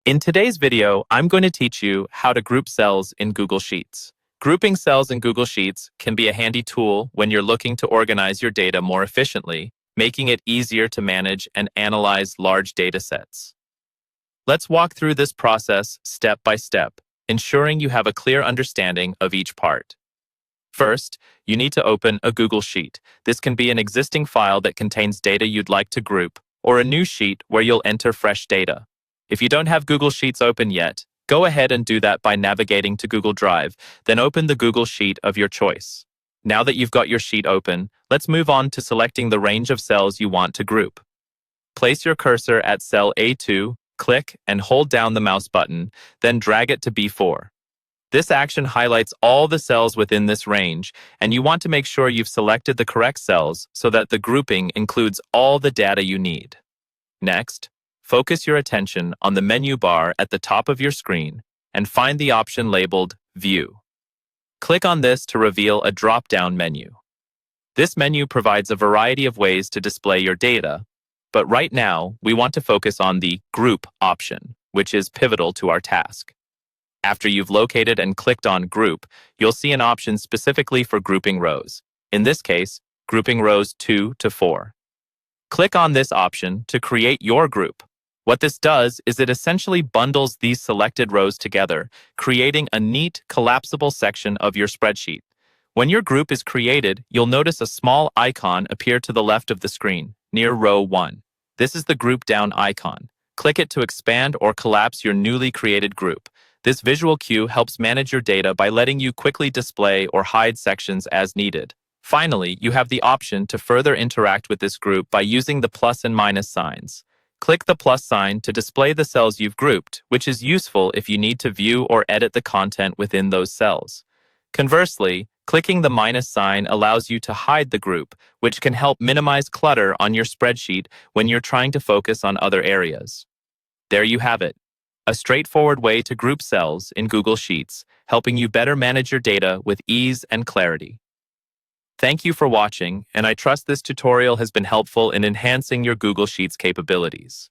In today's video, I'm going to teach you how to group cells in Google Sheets. Grouping cells in Google Sheets can be a handy tool when you're looking to organize your data more efficiently, making it easier to manage and analyze large data sets. Let's walk through this process step by step, ensuring you have a clear understanding of each part. First, you need to open a Google Sheet. This can be an existing file that contains data you'd like to group, or a new sheet where you'll enter fresh data. If you don't have Google Sheets open yet, go ahead and do that by navigating to Google Drive, then open the Google Sheet of your choice. Now that you've got your sheet open, let's move on to selecting the range of cells you want to group. Place your cursor at cell A2, click and hold down the mouse button, then drag it to B4. This action highlights all the cells within this range, and you want to make sure you've selected the correct cells so that the grouping includes all the data you need. Next, focus your attention on the menu bar at the top of your screen and find the option labeled View. Click on this to reveal a drop-down menu. This menu provides a variety of ways to display your data, but right now we want to focus on the Group option, which is pivotal to our task. After you've located and clicked on Group, you'll see an option specifically for grouping rows. In this case, grouping rows 2 to 4. Click on this option to create your group. What this does is it essentially bundles these selected rows together, creating a neat, collapsible section of your spreadsheet. When your group is created, you'll notice a small icon appear to the left of the screen, near row 1. This is the Group Down icon. Click it to expand or collapse your newly created group. This visual cue helps manage your data by letting you quickly display or hide sections as needed. Finally, you have the option to further interact with this group by using the plus and minus signs. Click the plus sign to display the cells you've grouped, which is useful if you need to view or edit the content within those cells. Conversely, clicking the minus sign allows you to hide the group, which can help minimize clutter on your spreadsheet when you're trying to focus on other areas. There you have it, a straightforward way to group cells in Google Sheets, helping you better manage your data with ease and clarity. Thank you for watching, and I trust this tutorial has been helpful in enhancing your Google Sheets capabilities.